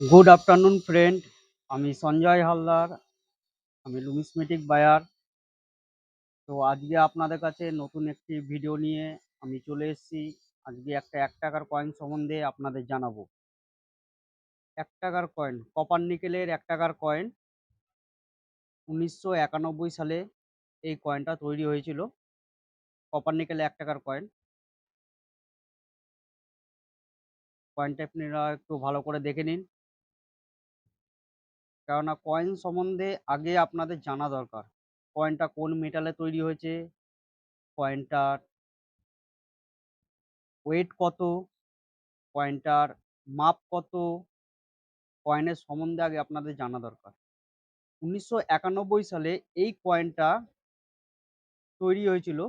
Good afternoon friend. আমি সঞ্জয় হালদার। আমি লুমিসমেটিক buyer. তো আজকে আপনাদের কাছে নতুন একটি ভিডিও নিয়ে আমি চলে এসেছি। আজকে একটা 1 টাকার কয়েন সম্বন্ধে আপনাদের জানাবো। 1 টাকার কয়েন, কপার নিকেলের 1 টাকার কয়েন। 1991 সালে এই কয়েনটা তৈরি হয়েছিল। কপার নিকেলের 1 টাকার কয়েন। কয়েনটা আপনারা একটু ভালো করে দেখে নিন, কেননা কয়েন সম্বন্ধে আগে আপনাদের জানা দরকার। কয়েনটা কোন মেটালে তৈরি হয়েছে, কয়েনটার ওয়েট কত, কয়েনটার মাপ কত, কয়েনের সম্বন্ধে আগে আপনাদের জানা দরকার। 1991 সালে এই কয়েনটা তৈরি হয়েছিল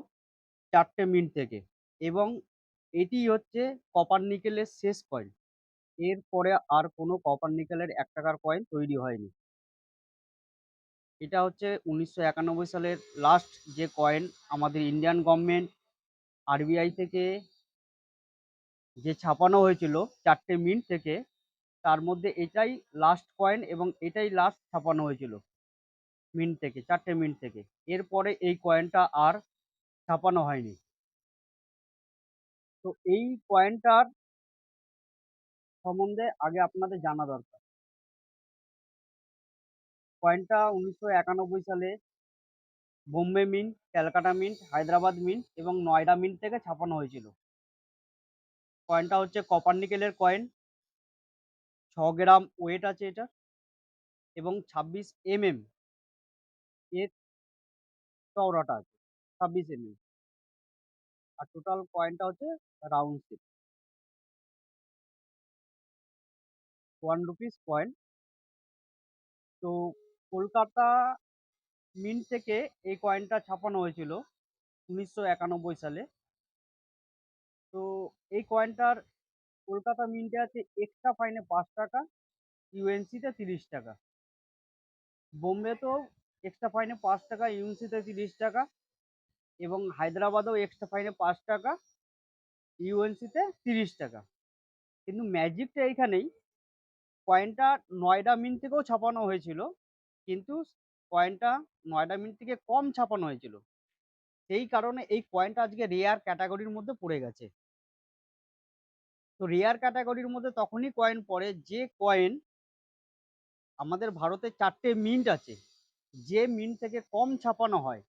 4টে মিন্ট থেকে, এবং এটি হচ্ছে কপার নিকেলের শেষ কয়েন। এরপরে আর কোনো কপার নিকেলের 1 টাকার কয়েন তৈরি হয়নি। এটা হচ্ছে 1991 সালের লাস্ট যে কয়েন আমাদের ইন্ডিয়ান গভর্নমেন্ট আরবিআই থেকে যে ছাপানো হয়েছিল 4টে মিন্ট থেকে, তার মধ্যে এটাই লাস্ট কয়েন এবং এটাই লাস্ট ছাপানো হয়েছিল মিন্ট থেকে, 4টে মিন্ট থেকে। এরপরে এই কয়েনটা আর ছাপানো হয়নি। তো এই কয়েনটার সম্বন্ধে আগে আপনাদের জানা দরকার। কয়েনটা 1991 সালে Bombay mint, Calcutta mint, Hyderabad mint এবং নয়ডা মিন্ট থেকে ছাপানো হয়েছিল। কয়েনটা হচ্ছে কপার নিকেলের কয়েন। 6 গ্রাম ওয়েট আছে এটা, এবং 26 mm এর চওড়াটা আছে, 26 mm। আর টোটাল কয়েনটা হচ্ছে রাউন্ড শেপ, 1 রুপিস কয়েন। তো কলকাতা মিন্ট থেকে এই কয়েনটা ছাপানো হয়েছিল 1991 সালে। তো এই কয়েনটার কলকাতা মিন্টে আছে এক্সট্রা ফাইনে 5 টাকা, ইউএনসিতে 30 টাকা। বোম্বেতেও এক্সট্রা ফাইনে 5 টাকা, ইউএনসিতে 30 টাকা, এবং হায়দ্রাবাদেও এক্সট্রা ফাইনে 5 টাকা, ইউএনসিতে 30 টাকা। কিন্তু ম্যাজিকটা এইখানেই, কয়েনটা নয়ডা মিন্ট থেকেও ছাপানো হয়েছিল, কিন্তু কয়েনটা নয়ডা মিন্ট থেকে কম ছাপানো হয়েছিল। সেই কারণে এই কয়েনটা আজকে রেয়ার ক্যাটাগরির মধ্যে পড়ে গেছে। তো রেয়ার ক্যাটাগরির মধ্যে তখনই কয়েন পড়ে যে কয়েন আমাদের ভারতে 4টে মিন্ট আছে, যে মিন্ট থেকে কম ছাপানো হয়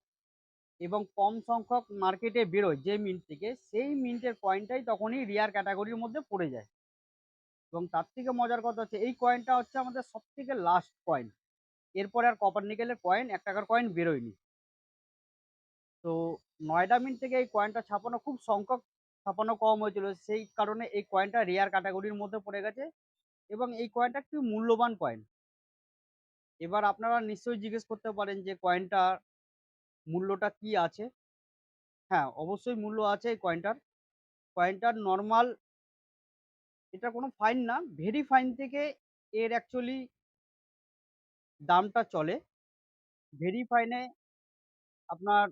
এবং কম সংখ্যক মার্কেটে বেরোয় যে মিন্ট থেকে, সেই মিন্টের কয়েনটাই তখনই রেয়ার ক্যাটাগরির মধ্যে পড়ে যায়। এবং তার থেকে মজার কথা হচ্ছে এই কয়েনটা হচ্ছে আমাদের সব থেকে লাস্ট কয়েন। এরপরে আর কপার নিকেলের কয়েন, 1 টাকার কয়েন বেরোয়নি। তো নয়ডা মিন্ট থেকে এই কয়েনটা ছাপানো খুব সংখ্যক, ছাপানো কম হয়েছিল, সেই কারণে এই কয়েনটা রেয়ার ক্যাটাগরির মধ্যে পড়ে গেছে, এবং এই কয়েনটা একটি মূল্যবান কয়েন। এবার আপনারা নিশ্চয়ই জিজ্ঞেস করতে পারেন যে কয়েনটার মূল্যটা কি আছে। হ্যাঁ, অবশ্যই মূল্য আছে এই কয়েনটার। কয়েনটার নর্মাল, এটা কোনো ফাইন না, ভেরি ফাইন থেকে এর অ্যাকচুয়ালি দামটা চলে। ভেরি ফাইনে আপনার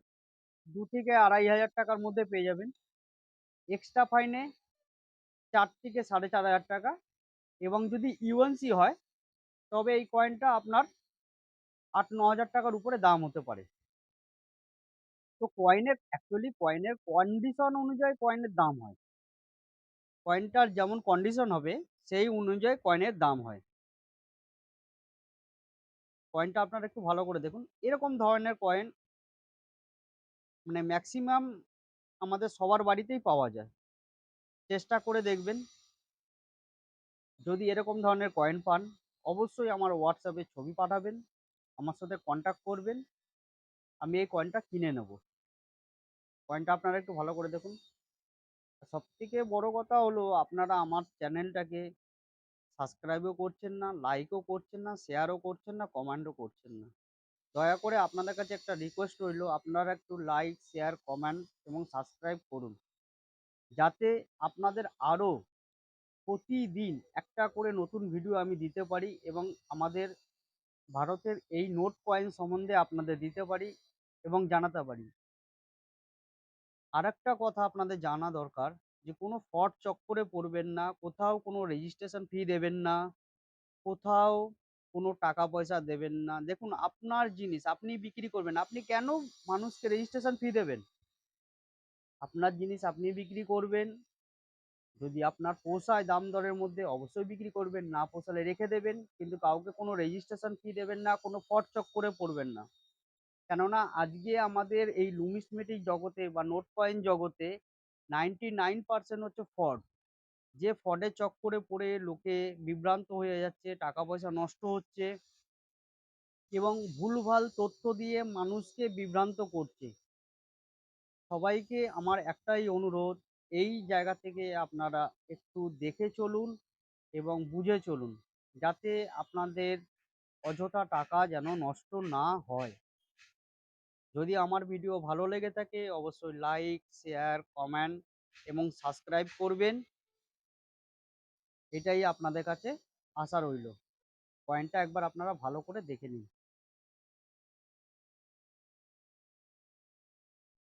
2 থেকে 2,500 টাকার মধ্যে পেয়ে যাবেন। এক্সট্রা ফাইনে 4 থেকে 4,500 টাকা, এবং যদি ইউএনসি হয় তবে এই কয়েনটা আপনার 8-9 হাজার টাকার উপরে দাম হতে পারে। তো কয়েনের অ্যাকচুয়ালি কয়েনের কন্ডিশন অনুযায়ী কয়েনের দাম হয়। কয়েনটার যেমন কন্ডিশন হবে সেই অনুযায়ী কয়েনের দাম হয়। কয়েনটা আপনারা একটু ভালো করে দেখুন। এরকম ধরনের কয়েন মানে ম্যাক্সিমাম আমাদের সবার বাড়িতেই পাওয়া যায়। চেষ্টা করে দেখবেন, যদি এরকম ধরনের কয়েন পান অবশ্যই আমার হোয়াটসঅ্যাপে ছবি পাঠাবেন, আমার সাথে কন্ট্যাক্ট করবেন, আমি এই কয়েনটা কিনে নেব। কয়েনটা আপনারা একটু ভালো করে দেখুন। সবথেকে বড় কথা হলো আপনারা আমার চ্যানেলটাকে সাবস্ক্রাইবও করছেন না, লাইকও করছেন না, শেয়ারও করছেন না, কমেন্টও করছেন না। দয়া করে আপনাদের কাছে একটা রিকোয়েস্ট রইল, আপনারা একটু লাইক, শেয়ার, কমেন্ট এবং সাবস্ক্রাইব করুন, যাতে আপনাদের আরও প্রতিদিন একটা করে নতুন ভিডিও আমি দিতে পারি এবং আমাদের ভারতের এই নোট কয়েন সম্বন্ধে আপনাদের দিতে পারি এবং জানাতে পারি। আরেকটা কথা আপনাদের জানা দরকার, যে কোনো ফ্রড চক্করে পড়বেন না, কোথাও কোনো রেজিস্ট্রেশন ফি দেবেন না, কোথাও কোনো টাকা পয়সা দেবেন না। দেখুন আপনার জিনিস আপনি বিক্রি করবেন। আপনি কেন মানুষকে রেজিস্ট্রেশন ফি দেবেন? আপনার জিনিস আপনি বিক্রি করবেন। যদি আপনার পোষায় দাম দরের মধ্যে অবশ্যই বিক্রি করবেন। না পোষালে রেখে দেবেন। কিন্তু কাউকে কোনো রেজিস্ট্রেশন ফি দেবেন না, কোনো ফট চক্করে পড়বেন না। কেননা আজকে আমাদের এই নুমিসমেটিক জগতে বা নোট কয়েন জগতে 99% হচ্ছে ফ্রড। যে ফ্রডের চক্করে পড়ে লোকে বিভ্রান্ত হয়ে যাচ্ছে, টাকা পয়সা নষ্ট হচ্ছে এবং ভুলভাল তথ্য দিয়ে মানুষকে বিভ্রান্ত করছে। সবাইকে আমার একটাই অনুরোধ, এই জায়গা থেকে আপনারা একটু দেখে চলুন এবং বুঝে চলুন। যাতে আপনাদের অযথা টাকা যেন নষ্ট না হয়। যদি আমার ভিডিও ভালো লেগে থাকে অবশ্যই লাইক, শেয়ার, কমেন্ট এবং সাবস্ক্রাইব করবেন। এটাই আপনাদের কাছে আশা রইলো। কয়েনটা একবার আপনারা ভালো করে দেখে নিন।